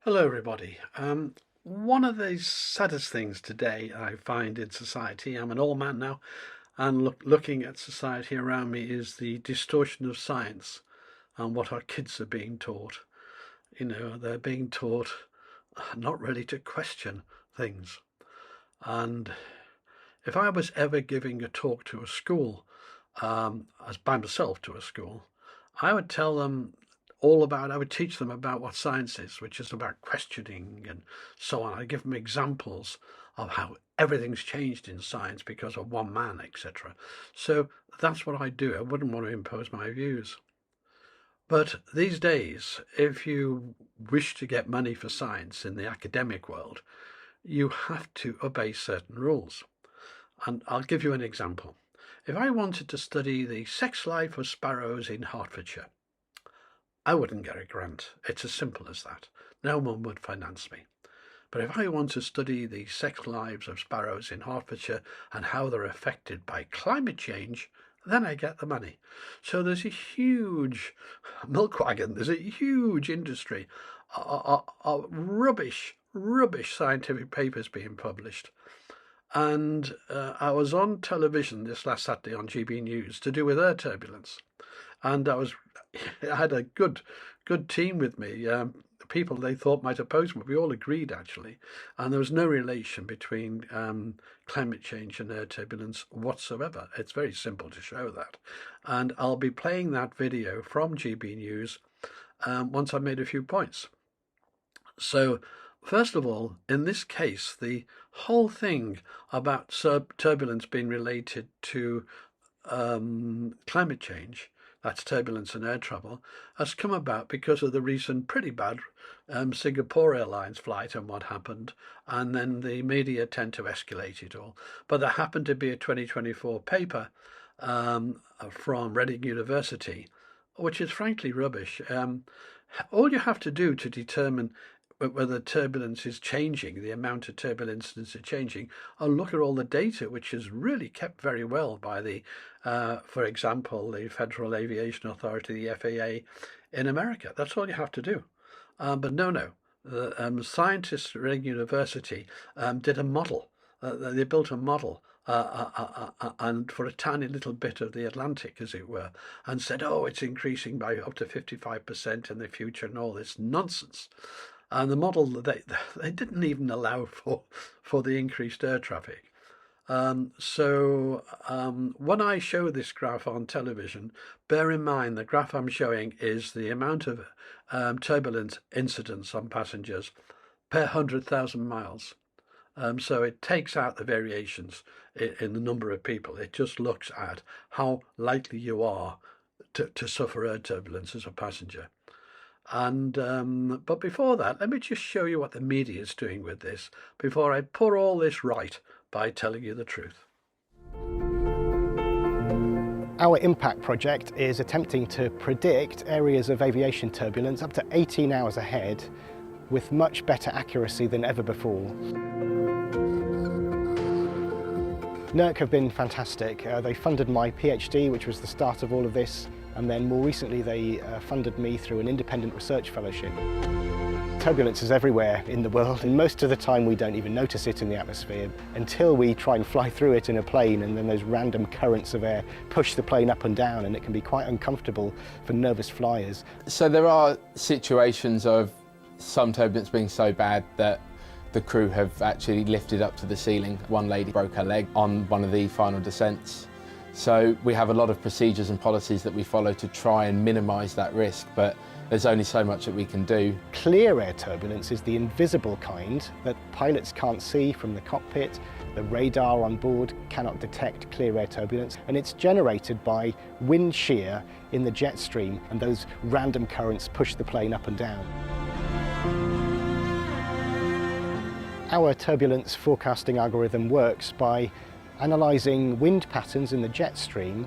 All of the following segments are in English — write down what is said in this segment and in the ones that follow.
Hello, everybody. One of the saddest things today I find in society, I'm an old man now, and looking at society around me, is the distortion of science and what our kids are being taught. They're being taught not really to question things. And if I was ever giving a talk to a school, as by myself to a school, I would I would teach them about what science is, which is about questioning and so on. I give them examples of how everything's changed in science because of one man, etc. So that's what I do. I wouldn't want to impose my views. But these days, if you wish to get money for science in the academic world, you have to obey certain rules. And I'll give you an example. If I wanted to study the sex life of sparrows in Hertfordshire, I wouldn't get a grant. It's as simple as that. No one would finance me. But if I want to study the sex lives of sparrows in Hertfordshire and how they're affected by climate change, then I get the money. So there's a huge milk wagon, there's a huge industry of rubbish scientific papers being published. And I was on television this last Saturday on GBnews to do with air turbulence. And I had a good team with me. The people they thought might oppose me, we all agreed actually, and there was no relation between climate change and air turbulence whatsoever. It's very simple to show that, and I'll be playing that video from GBnews once I've made a few points. So, first of all, in this case, the whole thing about turbulence being related to climate change, that's turbulence and air travel, has come about because of the recent pretty bad Singapore Airlines flight and what happened, and then the media tend to escalate it all. But there happened to be a 2024 paper from Reading University, which is frankly rubbish. All you have to do to determine whether turbulence is changing, the amount of turbulence is changing, and look at all the data, which is really kept very well by for example, the Federal Aviation Authority, the FAA, in America. That's all you have to do. But no. The scientists at Reading University did a model. They built a model and for a tiny little bit of the Atlantic, as it were, and said, oh, it's increasing by up to 55% in the future and all this nonsense. And the model, they didn't even allow for the increased air traffic. So when I show this graph on television, bear in mind the graph I'm showing is the amount of turbulence incidents on passengers per 100,000 miles. So it takes out the variations in the number of people. It just looks at how likely you are to suffer air turbulence as a passenger. And but before that, let me just show you what the media is doing with this before I put all this right by telling you the truth. Our impact project is attempting to predict areas of aviation turbulence up to 18 hours ahead with much better accuracy than ever before. NERC have been fantastic. They funded my PhD, which was the start of all of this, and then more recently they funded me through an independent research fellowship. Turbulence is everywhere in the world, and most of the time we don't even notice it in the atmosphere until we try and fly through it in a plane, and then those random currents of air push the plane up and down, and it can be quite uncomfortable for nervous flyers. So there are situations of some turbulence being so bad that the crew have actually lifted up to the ceiling. One lady broke her leg on one of the final descents. So we have a lot of procedures and policies that we follow to try and minimise that risk, but there's only so much that we can do. Clear air turbulence is the invisible kind that pilots can't see from the cockpit. The radar on board cannot detect clear air turbulence, and it's generated by wind shear in the jet stream, and those random currents push the plane up and down. Our turbulence forecasting algorithm works by analysing wind patterns in the jet stream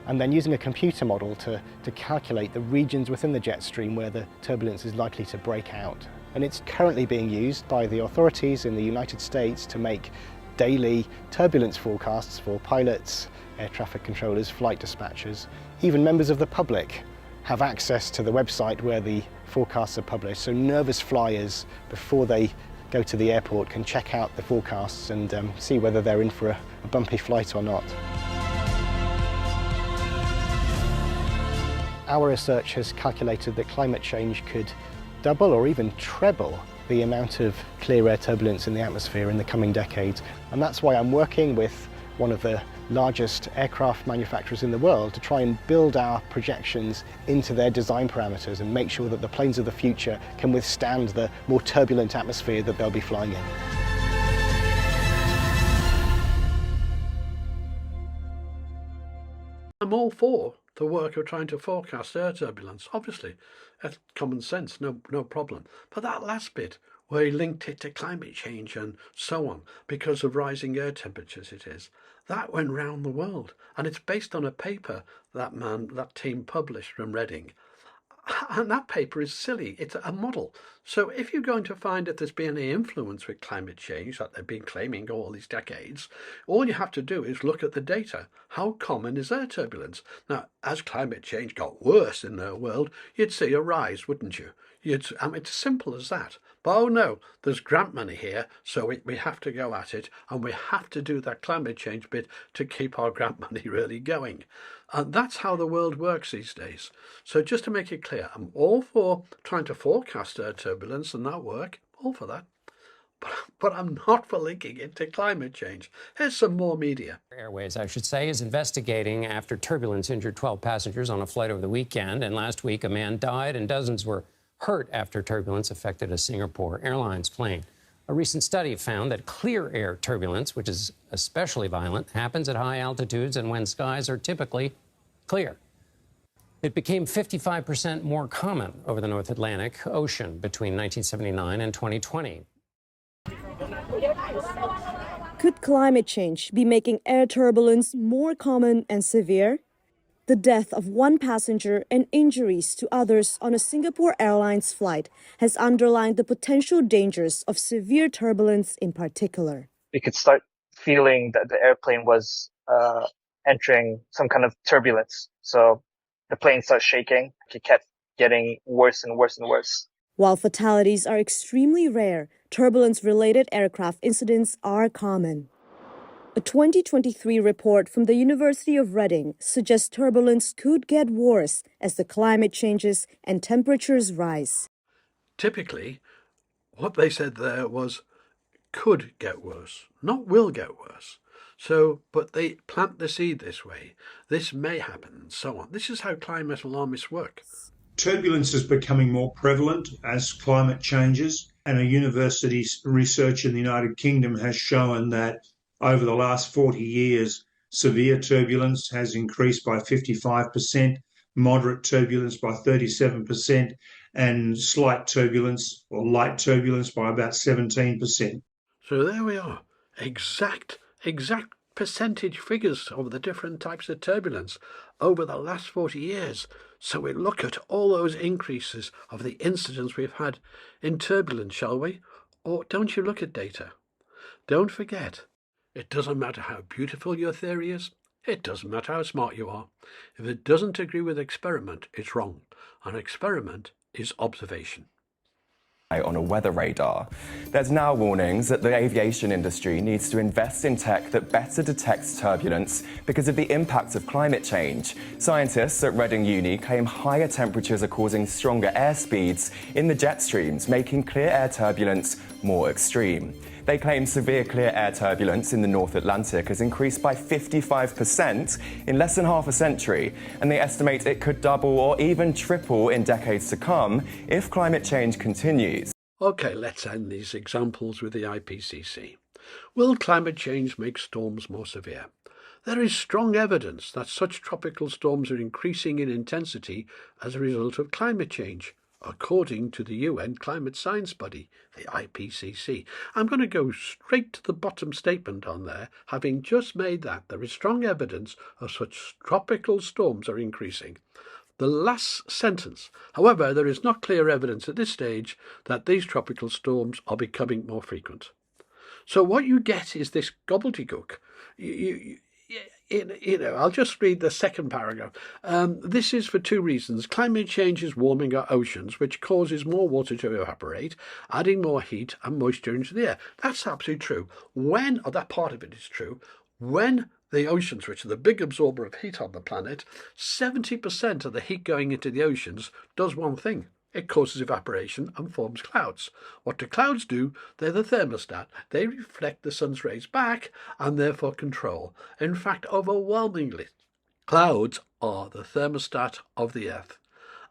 and then using a computer model to calculate the regions within the jet stream where the turbulence is likely to break out. And it's currently being used by the authorities in the United States to make daily turbulence forecasts for pilots, air traffic controllers, flight dispatchers, even members of the public have access to the website where the forecasts are published. So nervous flyers, before they go to the airport, can check out the forecasts and see whether they're in for a bumpy flight or not. Our research has calculated that climate change could double or even treble the amount of clear air turbulence in the atmosphere in the coming decades. And that's why I'm working with one of the largest aircraft manufacturers in the world to try and build our projections into their design parameters and make sure that the planes of the future can withstand the more turbulent atmosphere that they'll be flying in. I'm all for the work of trying to forecast air turbulence. Obviously, that's common sense, no problem. But that last bit, where he linked it to climate change and so on, because of rising air temperatures that went round the world. And it's based on a paper that team published from Reading. And that paper is silly. It's a model. So if you're going to find that there's been any influence with climate change that they've been claiming all these decades, all you have to do is look at the data. How common is air turbulence? Now, as climate change got worse in the world, you'd see a rise, wouldn't you? It's as simple as that. But oh no, there's grant money here, so we have to go at it, and we have to do that climate change bit to keep our grant money really going. And that's how the world works these days. So just to make it clear, I'm all for trying to forecast air turbulence and that work, all for that. But I'm not for linking it to climate change. Here's some more media. Airways, I should say, is investigating after turbulence injured 12 passengers on a flight over the weekend. And last week, a man died and dozens were hurt after turbulence affected a Singapore Airlines plane. A recent study found that clear air turbulence, which is especially violent, happens at high altitudes and when skies are typically clear. It became 55% more common over the North Atlantic Ocean between 1979 and 2020. Could climate change be making air turbulence more common and severe? The death of one passenger and injuries to others on a Singapore Airlines flight has underlined the potential dangers of severe turbulence in particular. We could start feeling that the airplane was entering some kind of turbulence. So the plane starts shaking. It kept getting worse and worse and worse. While fatalities are extremely rare, turbulence-related aircraft incidents are common. A 2023 report from the University of Reading suggests turbulence could get worse as the climate changes and temperatures rise. Typically, what they said there was could get worse, not will get worse. So, but they plant the seed this way. This may happen and so on. This is how climate alarmists work. Turbulence is becoming more prevalent as climate changes, and a university's research in the United Kingdom has shown that over the last 40 years, severe turbulence has increased by 55%, moderate turbulence by 37%, and slight turbulence or light turbulence by about 17%. So there we are. Exact percentage figures of the different types of turbulence over the last 40 years. So we look at all those increases of the incidents we've had in turbulence, shall we? Or don't you look at data? Don't forget, it doesn't matter how beautiful your theory is. It doesn't matter how smart you are. If it doesn't agree with experiment, it's wrong. An experiment is observation. On a weather radar. There's now warnings that the aviation industry needs to invest in tech that better detects turbulence because of the impacts of climate change. Scientists at Reading Uni claim higher temperatures are causing stronger air speeds in the jet streams, making clear air turbulence more extreme. They claim severe clear air turbulence in the North Atlantic has increased by 55% in less than half a century, and they estimate it could double or even triple in decades to come if climate change continues. Okay, let's end these examples with the IPCC. Will climate change make storms more severe? There is strong evidence that such tropical storms are increasing in intensity as a result of climate change, according to the UN Climate Science Body, the IPCC. I'm going to go straight to the bottom statement on there, having just made that. There is strong evidence of such tropical storms are increasing. The last sentence, however, there is not clear evidence at this stage that these tropical storms are becoming more frequent. So what you get is this gobbledygook. I'll just read the second paragraph. This is for two reasons. Climate change is warming our oceans, which causes more water to evaporate, adding more heat and moisture into the air. That's absolutely true. That part of it is true, when the oceans, which are the big absorber of heat on the planet, 70% of the heat going into the oceans does one thing. It causes evaporation and forms clouds. What do clouds do? They're the thermostat. They reflect the sun's rays back and therefore control. In fact, overwhelmingly, clouds are the thermostat of the Earth.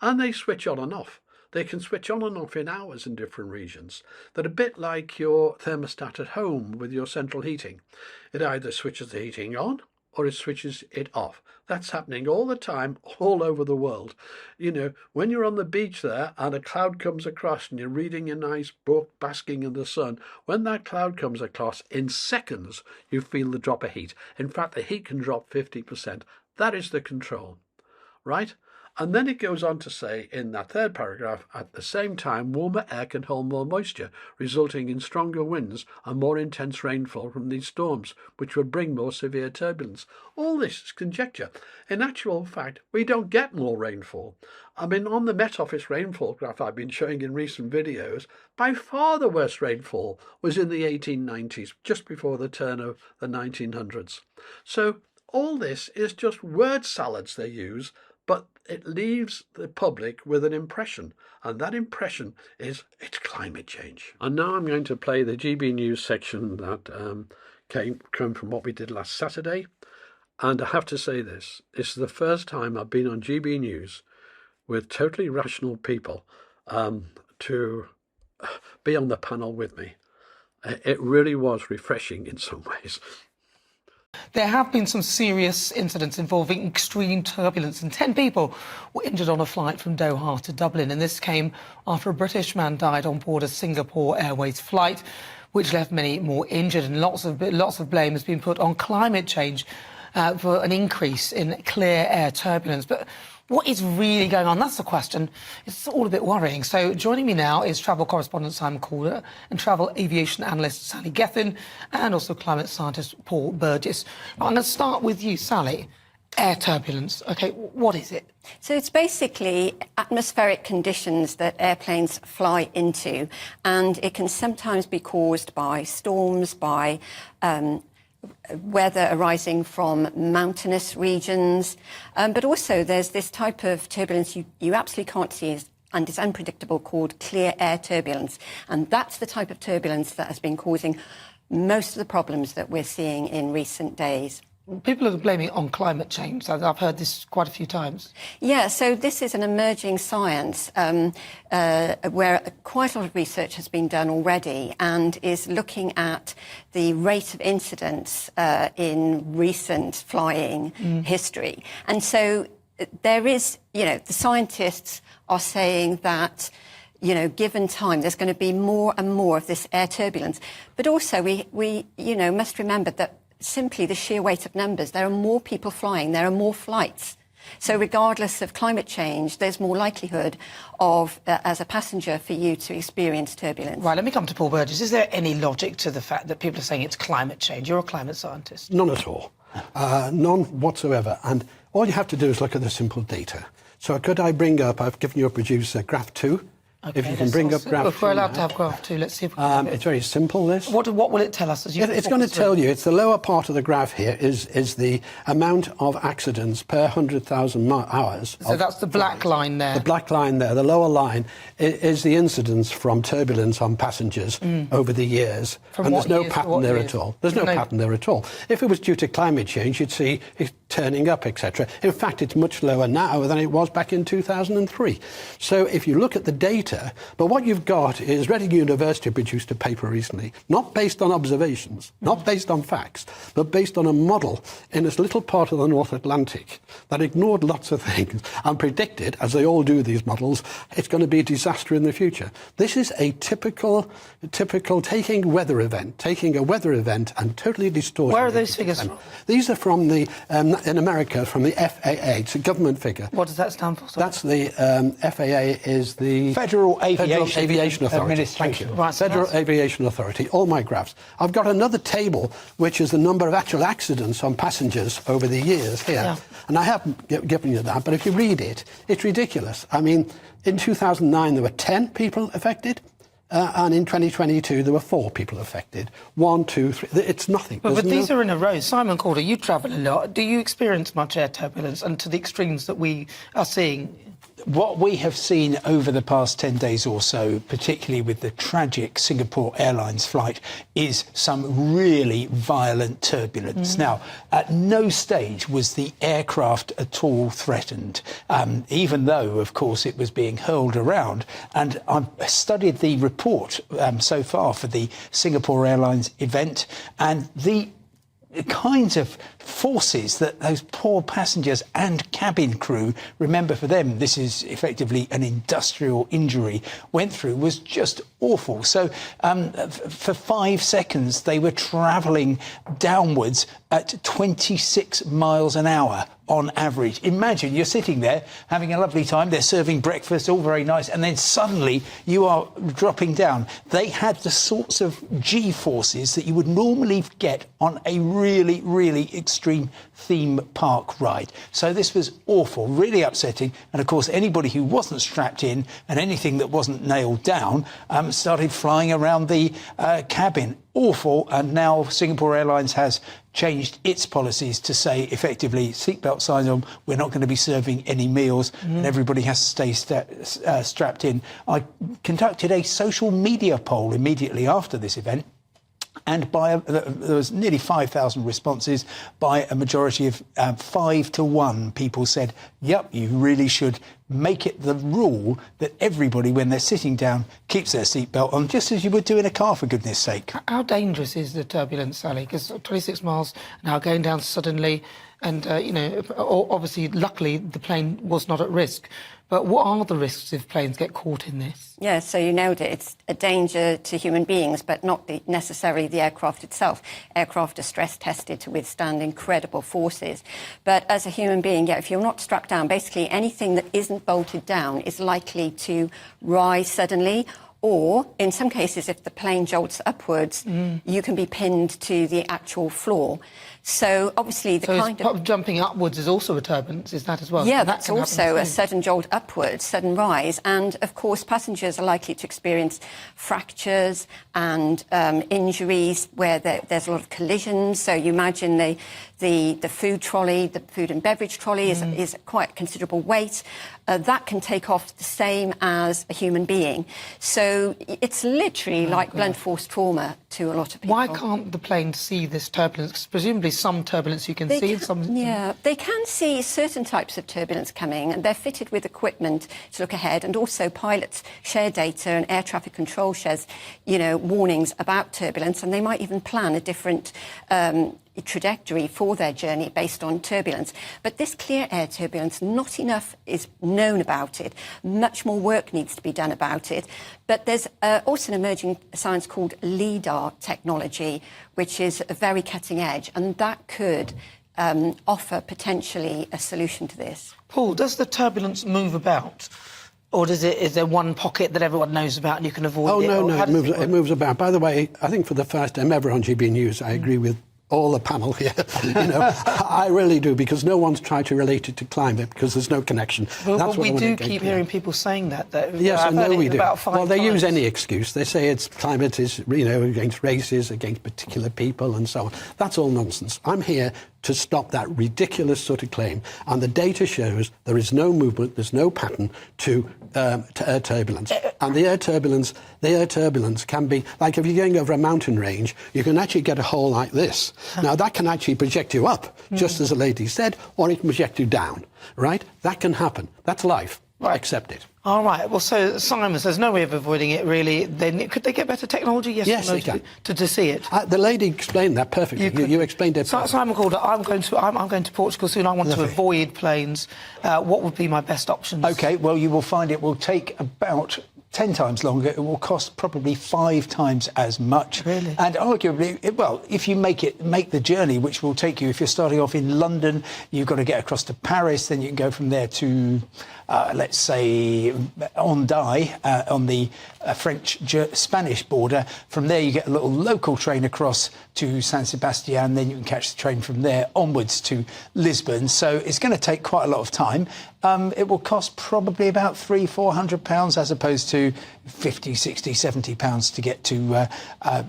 And they switch on and off. They can switch on and off in hours in different regions. They're a bit like your thermostat at home with your central heating. It either switches the heating on or it switches it off. That's happening all the time, all over the world. When you're on the beach there and a cloud comes across and you're reading a nice book, basking in the sun, when that cloud comes across, in seconds, you feel the drop of heat. In fact, the heat can drop 50%. That is the control, right? And then it goes on to say in that third paragraph, at the same time, warmer air can hold more moisture, resulting in stronger winds and more intense rainfall from these storms, which would bring more severe turbulence. All this is conjecture. In actual fact, we don't get more rainfall. I mean, on the Met Office rainfall graph I've been showing in recent videos, by far the worst rainfall was in the 1890s, just before the turn of the 1900s. So all this is just word salads they use, but it leaves the public with an impression, and that impression is it's climate change. And now I'm going to play the GBnews section that came from what we did last Saturday. And I have to say this is the first time I've been on GBnews with totally rational people to be on the panel with me. It really was refreshing in some ways. There have been some serious incidents involving extreme turbulence, and 10 people were injured on a flight from Doha to Dublin. And this came after a British man died on board a Singapore Airways flight, which left many more injured. And lots of blame has been put on climate change for an increase in clear air turbulence. But what is really going on? That's the question. It's all a bit worrying. So joining me now is travel correspondent Simon Calder and travel aviation analyst Sally Gethin and also climate scientist Paul Burgess. I'm going to start with you, Sally. Air turbulence. OK, what is it? So it's basically atmospheric conditions that airplanes fly into, and it can sometimes be caused by storms, by weather arising from mountainous regions, but also there's this type of turbulence you absolutely can't see and is unpredictable, called clear air turbulence, and that's the type of turbulence that has been causing most of the problems that we're seeing in recent days. People are blaming it on climate change. I've heard this quite a few times. Yeah, so this is an emerging science where quite a lot of research has been done already and is looking at the rate of incidents in recent flying history. And so there is, the scientists are saying that, given time, there's going to be more and more of this air turbulence. But also we must remember that simply the sheer weight of numbers. There are more people flying, there are more flights. So regardless of climate change, there's more likelihood of, as a passenger, for you to experience turbulence. Right, let me come to Paul Burgess. Is there any logic to the fact that people are saying it's climate change? You're a climate scientist. None at all. None whatsoever. And all you have to do is look at the simple data. So could I bring up, I've given your producer graph 2. Okay, if you can bring up graph 2. If we're allowed to have graph 2, let's see if we can. It's very simple, this. What will it tell us? It's going to tell you, it's the lower part of the graph here, is the amount of accidents per 100,000 hours. So that's the black line there. The black line there. The lower line is the incidence from turbulence on passengers over the years. And there's no pattern there at all. There's no pattern there at all. If it was due to climate change, you'd see it turning up, etc. In fact, it's much lower now than it was back in 2003. So if you look at the data, but what you've got is Reading University produced a paper recently, not based on observations, not based on facts, but based on a model in this little part of the North Atlantic that ignored lots of things and predicted, as they all do these models, it's going to be a disaster in the future. This is a typical taking a weather event and totally distorting. Where are those figures from? These are from the, in America, from the FAA. It's a government figure. What does that stand for? Sorry. That's the FAA is the Federal Federal Aviation Authority. Administration. Thank you. Right, Federal Aviation Authority, all my graphs. I've got another table, which is the number of actual accidents on passengers over the years here. Yeah. And I haven't given you that, but if you read it, it's ridiculous. I mean, in 2009, there were 10 people affected. And in 2022, there were 4 people affected. 1, 2, 3. It's nothing. But these are in a row. Simon Calder, you travel a lot. Do you experience much air turbulence, and to the extremes that we are seeing? What we have seen over the past 10 days or so, particularly with the tragic Singapore Airlines flight, is some really violent turbulence. Now, at no stage was the aircraft at all threatened, even though, of course, it was being hurled around. And I've studied the report so far for the Singapore Airlines event, and the kinds of forces that those poor passengers and cabin crew, remember for them this is effectively an industrial injury, went through was just awful. So for 5 seconds they were travelling downwards at 26 miles an hour on average. Imagine you're sitting there having a lovely time, they're serving breakfast, all very nice, and then suddenly you are dropping down. They had the sorts of G-forces that you would normally get on a really, really extreme theme park ride. So this was awful, really upsetting, and of course anybody who wasn't strapped in and anything that wasn't nailed down started flying around the cabin. Awful. And now Singapore Airlines has changed its policies to say effectively seatbelt signs on, we're not going to be serving any meals, and everybody has to stay strapped in. I conducted a social media poll immediately after this event, and there was nearly 5,000 responses. By a majority of 5 to 1, people said, yep, you really should make it the rule that everybody, when they're sitting down, keeps their seatbelt on, just as you would do in a car, for goodness sake. How dangerous is the turbulence, Sally? Because 26 miles now going down suddenly, and, obviously, luckily, the plane was not at risk. But what are the risks if planes get caught in this? Yeah, so you nailed it. It's a danger to human beings, but not necessarily the aircraft itself. Aircraft are stress tested to withstand incredible forces. But as a human being, if you're not strapped down, basically anything that isn't bolted down is likely to rise suddenly. Or, in some cases, if the plane jolts upwards, you can be pinned to the actual floor. So, obviously, jumping upwards is also a turbulence, is that as well? Yeah, that's also a sudden jolt upwards, sudden rise. And, of course, passengers are likely to experience fractures and injuries where there's a lot of collisions. So you imagine the food trolley, the food and beverage trolley is quite considerable weight. That can take off the same as a human being. So it's literally like blunt force trauma to a lot of people. Why can't the plane see this turbulence? Because presumably some turbulence you can see. Yeah, they can see certain types of turbulence coming, and they're fitted with equipment to look ahead, and also pilots share data, and air traffic control shares, warnings about turbulence, and they might even plan a different trajectory for their journey based on turbulence. But this clear air turbulence, not enough is known about it. Much more work needs to be done about it. But there's also an emerging science called LIDAR technology, which is a very cutting edge, and that could offer potentially a solution to this. Paul, does the turbulence move about? Or is there one pocket that everyone knows about and you can avoid it? Oh, no, it moves about. By the way, I think for the first time ever on GBnews, I agree with all the panel here. I really do, because no one's tried to relate it to climate, because there's no connection. But we do keep hearing people saying that, though. Yes, I know we do. Well, they use any excuse. excuse. They say climate is, against races, against particular people, and so on. That's all nonsense. I'm here to stop that ridiculous sort of claim. And the data shows there is no movement, there's no pattern to air turbulence. And the air turbulence can be, like if you're going over a mountain range, you can actually get a hole like this. Now, that can actually project you up, just as the lady said, or it can project you down, right? That can happen. That's life. Right. Accept it. All right. Well, so Simon says no way of avoiding it, really. Then could they get better technology? Yes, they can. To see it. The lady explained that perfectly. You explained it. Simon Calder, I'm going to Portugal soon. I want to avoid planes. What would be my best options? OK, well, you will find it will take about 10 times longer, it will cost probably 5 times as much. Really? And arguably, well, if you make the journey, which will take you, if you're starting off in London, you've got to get across to Paris, then you can go from there to, let's say, Hendaye, on the French-Spanish border. From there, you get a little local train across to San Sebastian, then you can catch the train from there onwards to Lisbon. So it's going to take quite a lot of time. It will cost probably about £300-400 as opposed to 50, 60, 70 pounds to get to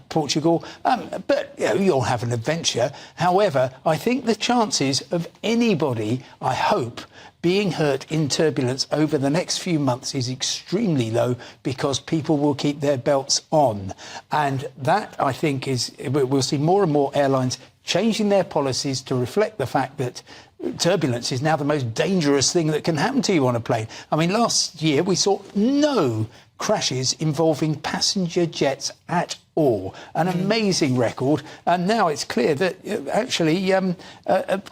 Portugal. But you know, you'll have an adventure. However, I think the chances of anybody, I hope, being hurt in turbulence over the next few months is extremely low because people will keep their belts on. And that, I think, we'll see more and more airlines changing their policies to reflect the fact that turbulence is now the most dangerous thing that can happen to you on a plane. I mean, last year we saw no crashes involving passenger jets at all. An amazing record. And now it's clear that actually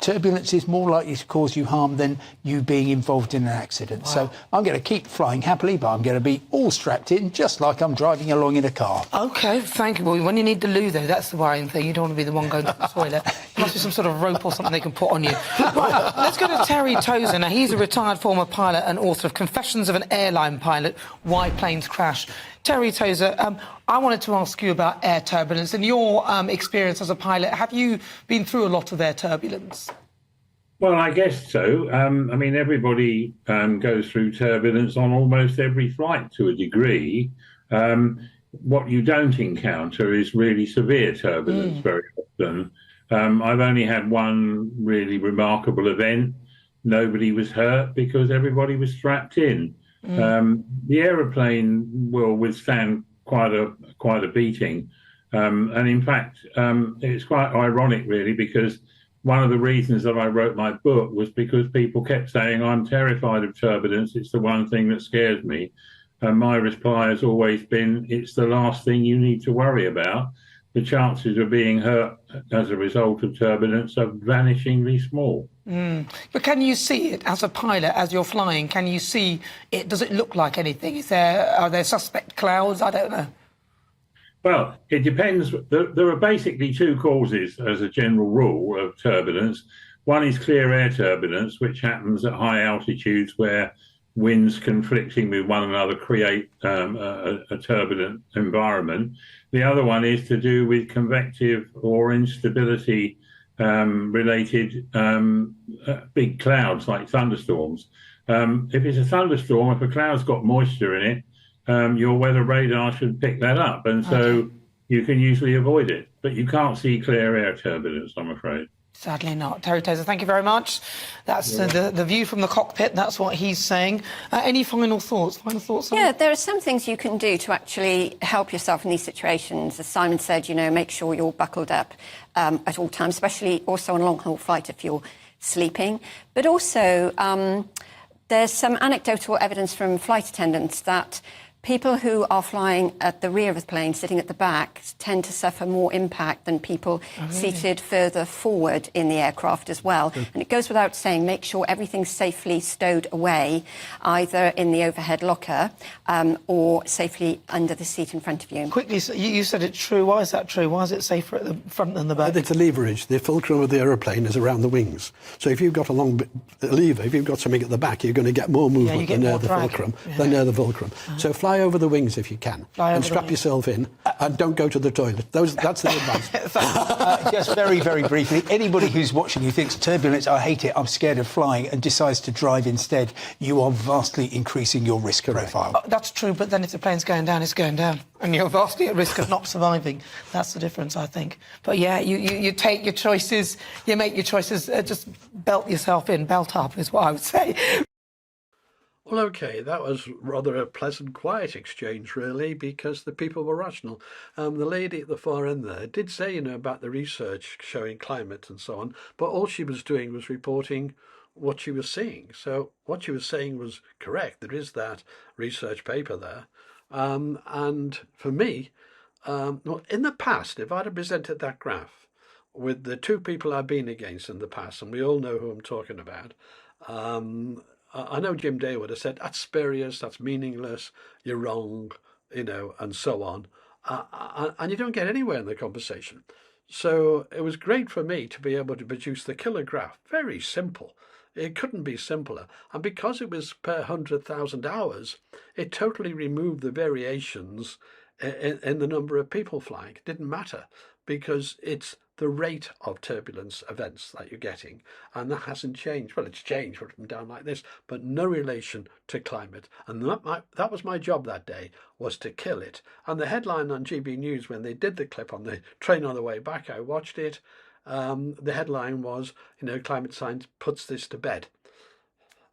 turbulence is more likely to cause you harm than you being involved in an accident. Wow. So I'm going to keep flying happily, but I'm going to be all strapped in, just like I'm driving along in a car. OK, thank you. Well, when you need the loo, though, that's the worrying thing. You don't want to be the one going to the toilet. There must be some sort of rope or something they can put on you. Right, let's go to Terry Tozer. Now, he's a retired former pilot and author of Confessions of an Airline Pilot, Why Planes Crash. Terry Tozer, I wanted to ask you about air turbulence. In your experience as a pilot, have you been through a lot of air turbulence? Well, I guess so. I mean, everybody goes through turbulence on almost every flight to a degree. What you don't encounter is really severe turbulence very often. I've only had one really remarkable event. Nobody was hurt because everybody was strapped in. The aeroplane will withstand quite a beating, and in fact, it's quite ironic, really, because one of the reasons that I wrote my book was because people kept saying I'm terrified of turbulence. It's the one thing that scares me, and my reply has always been it's the last thing you need to worry about. The chances of being hurt as a result of turbulence are vanishingly small. But can you see it as a pilot, as you're flying? Can you see it? Does it look like anything? Are there suspect clouds? I don't know. Well, it depends. There are basically two causes, as a general rule, of turbulence. One is clear air turbulence, which happens at high altitudes where winds conflicting with one another create a turbulent environment. The other one is to do with convective or instability related big clouds like thunderstorms. If it's a thunderstorm, if a cloud's got moisture in it, your weather radar should pick that up, and so you can usually avoid it. But you can't see clear air turbulence, I'm afraid. Sadly not. Terry Tozer, thank you very much. That's the view from the cockpit. That's what he's saying. Any final thoughts? Yeah, there are some things you can do to actually help yourself in these situations. As Simon said, you know, make sure you're buckled up at all times, especially also on a long-haul flight if you're sleeping. But also, there's some anecdotal evidence from flight attendants that people who are flying at the rear of the plane, sitting at the back, tend to suffer more impact than people seated further forward in the aircraft as well. And it goes without saying, make sure everything's safely stowed away, either in the overhead locker or safely under the seat in front of you. Quickly, you said it's true. Why is that true? Why is it safer at the front than the back? It's a leverage. The fulcrum of the aeroplane is around the wings. So if you've got a long lever, if you've got something at the back, you're going to get more movement than near the fulcrum. So fly over the wings if you can, and strap yourself in, and don't go to the toilet. That's the advice. Just very, very briefly, anybody who's watching who thinks turbulence, I hate it, I'm scared of flying, and decides to drive instead, you are vastly increasing your risk profile. That's true, but then if the plane's going down, it's going down, and you're vastly at risk of not surviving. That's the difference, I think. But yeah, you take your choices, you make your choices, just belt yourself in, belt up is what I would say. Well, OK, that was rather a pleasant, quiet exchange, really, because the people were rational. The lady at the far end there did say, you know, about the research showing climate and so on, but all she was doing was reporting what she was seeing. So what she was saying was correct. There is that research paper there. And for me, in the past, if I'd have presented that graph with the two people I've been against in the past, and we all know who I'm talking about, I know Jim Day would have said, that's spurious, that's meaningless, you're wrong, and so on. And you don't get anywhere in the conversation. So it was great for me to be able to produce the killer graph. Very simple. It couldn't be simpler. And because it was per 100,000 hours, it totally removed the variations in the number of people flying. It didn't matter because it's the rate of turbulence events that you're getting, and that hasn't changed. Well, it's changed up and down like this, but no relation to climate. And that was my job that day, was to kill it. And the headline on GBnews, when they did the clip on the train on the way back, I watched it. The headline was, climate science puts this to bed.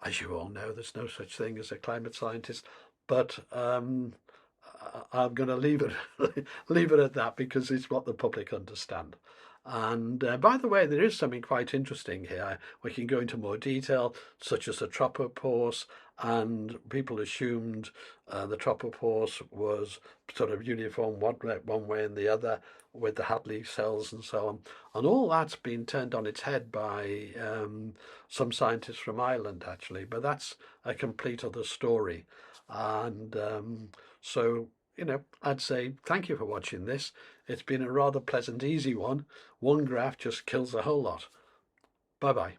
As you all know, there's no such thing as a climate scientist, but I'm going to leave it at that because it's what the public understand. And by the way, there is something quite interesting here. We can go into more detail, such as the tropopause, and people assumed the tropopause was sort of uniform one way and the other with the Hadley cells and so on. And all that's been turned on its head by some scientists from Ireland, actually. But that's a complete other story. And so, I'd say thank you for watching this. It's been a rather pleasant, easy one. One graph just kills a whole lot. Bye-bye.